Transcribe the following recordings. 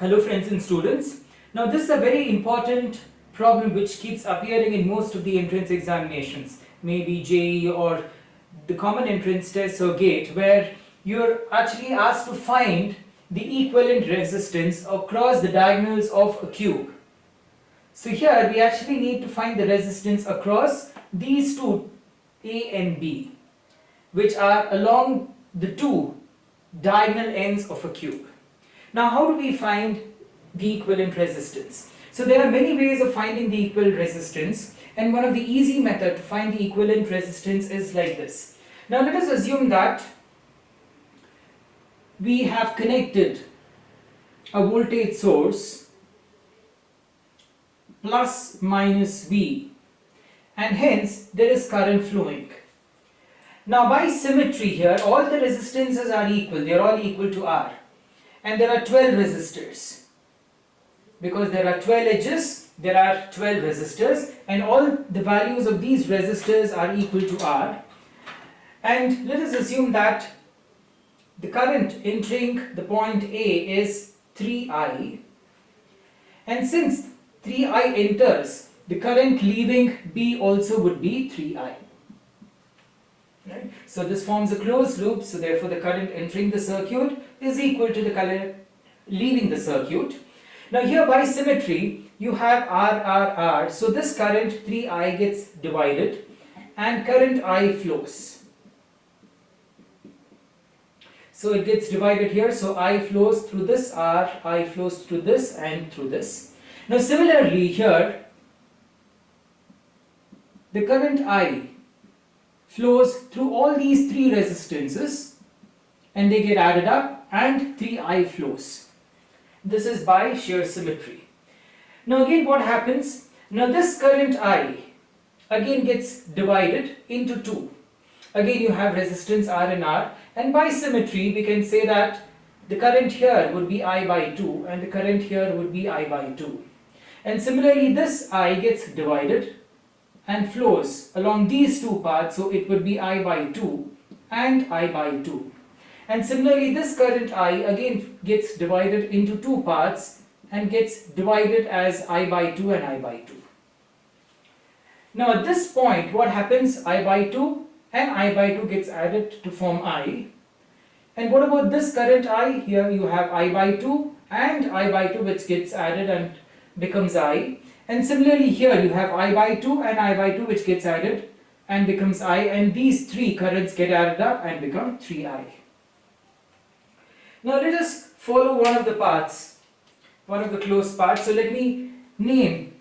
Hello friends and students. Now this is a very important problem which keeps appearing in most of the entrance examinations, maybe JEE or the common entrance test or GATE, where you're actually asked to find the equivalent resistance across the diagonals of a cube. So here we actually need to find the resistance across these two, A and B, which are along the two diagonal ends of a cube. Now how do we find the equivalent resistance? So there are many ways of finding the equivalent resistance, and one of the easy method to find the equivalent resistance is like this. Now let us assume that we have connected a voltage source plus minus V, and hence there is current flowing. Now by symmetry here, all the resistances are equal, they are all equal to R, and there are 12 resistors. Because there are 12 edges, there are 12 resistors, and all the values of these resistors are equal to R. And let us assume that the current entering the point A is 3I, and since 3I enters, the current leaving B also would be 3I. Right? So this forms a closed loop, so therefore the current entering the circuit is equal to the current leaving the circuit. Now here by symmetry you have R, so this current 3I gets divided and current I flows. So it gets divided here, so I flows through this R, I flows through this and through this. Now similarly here, the current I flows through all these three resistances and they get added up and 3I flows. This is by shear symmetry. Now again what happens? Now this current I again gets divided into two. Again you have resistance R and R, and by symmetry we can say that the current here would be I by 2 and the current here would be I by 2. And similarly this I gets divided and flows along these two paths, so it would be I by 2 and I by 2. And similarly this current I again gets divided into two parts and gets divided as I by 2 and I by 2. Now at this point what happens? I by 2 and I by 2 gets added to form I. And what about this current I? Here you have I by 2 and I by 2 which gets added and becomes I. And similarly here you have I by 2 and I by 2 which gets added and becomes I, and these three currents get added up and become 3I. Now let us follow one of the paths, one of the closed paths. So let me name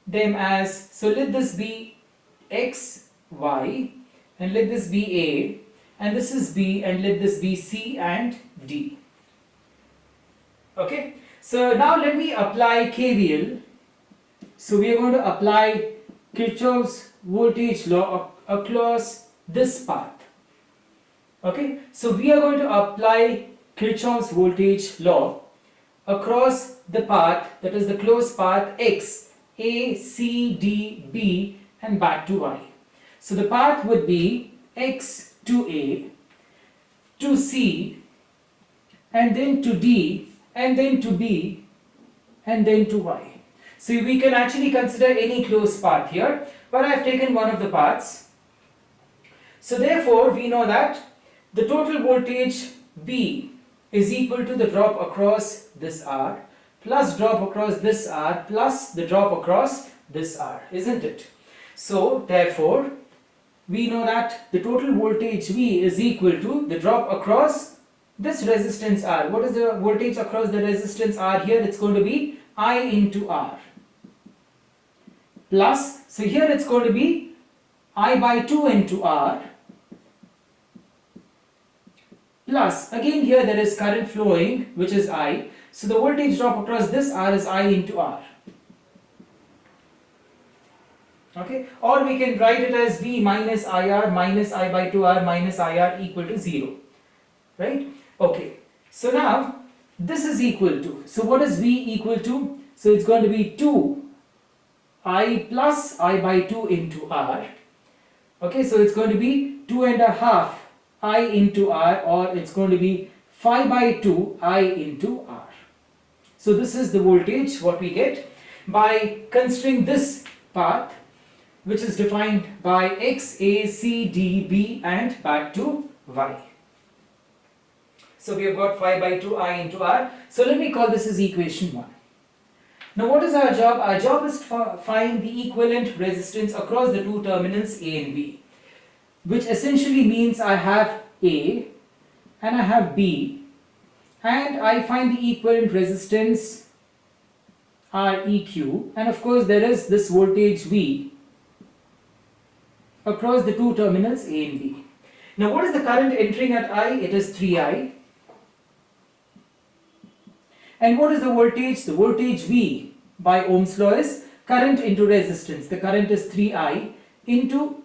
them as, so let this be X, Y, and let this be A, and this is B, and let this be C and D. Okay, so now let me apply KVL. So we are going to apply Kirchhoff's voltage law across this path. Okay, so we are going to apply Kirchhoff's voltage law across the path, that is the closed path X, A, C, D, B and back to Y. So the path would be X to A, to C, and then to D, and then to B, and then to Y. So we can actually consider any closed path here, but I have taken one of the paths. So therefore we know that the total voltage B is equal to the drop across this R plus drop across this R plus the drop across this R, isn't it? So therefore we know that the total voltage V is equal to the drop across this resistance R. What is the voltage across the resistance R here? It's going to be I into R plus, so here it's going to be I by 2 into R plus, again here there is current flowing which is I, so the voltage drop across this R is I into R. Okay, or we can write it as V minus IR minus I by 2R minus IR equal to 0, right? Okay, so now this is equal to, so what is V equal to? So it's going to be 2I plus I by 2 into R. Okay, so it's going to be 2.5 I into R, or it's going to be 5 by 2 I into R. So this is the voltage what we get by considering this path, which is defined by x, a, c, d, b and back to y. So we have got phi by 2I into R. So let me call this as equation 1. Now what is our job? Our job is to find the equivalent resistance across the two terminals A and B, which essentially means I have A and I have B, and I find the equivalent resistance Req, and of course there is this voltage V across the two terminals A and B. Now what is the current entering at I? It is 3I. And what is the voltage? The voltage V by Ohm's law is current into resistance. The current is 3I into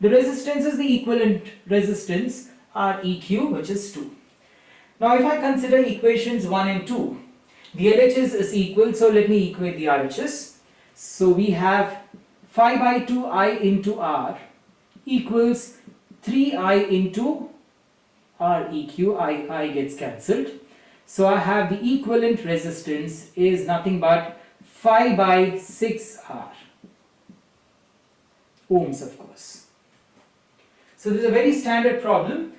the resistance is the equivalent resistance Req, which is 2. Now if I consider equations 1 and 2, the LHS is equal, so let me equate the RHS. So we have phi by 2I into R equals 3I into Req, I gets cancelled. So I have the equivalent resistance is nothing but phi by 6R, ohms of course. So this is a very standard problem.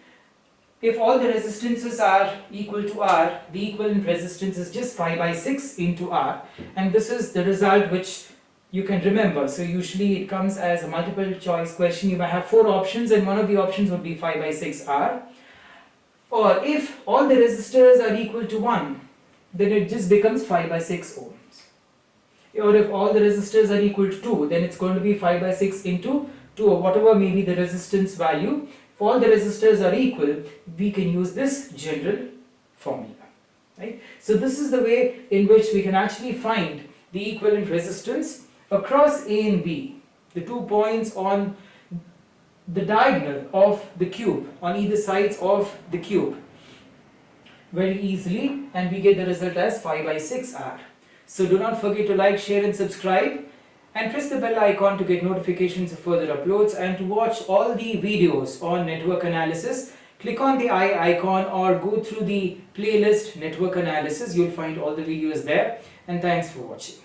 If all the resistances are equal to R, the equivalent resistance is just phi by 6 into R, and this is the result which you can remember. So usually it comes as a multiple choice question. You may have 4 options and one of the options would be phi by 6R. Or if all the resistors are equal to 1, then it just becomes phi by 6 ohms. Or if all the resistors are equal to 2, then it's going to be phi by 6 into 2, or whatever may be the resistance value. If all the resistors are equal, we can use this general formula. Right? So this is the way in which we can actually find the equivalent resistance across A and B, the 2 points on the diagonal of the cube, on either sides of the cube, very easily, and we get the result as phi by 6R. So do not forget to like, share and subscribe, and press the bell icon to get notifications of further uploads, and to watch all the videos on network analysis, click on the I icon or go through the playlist network analysis. You'll find all the videos there, and thanks for watching.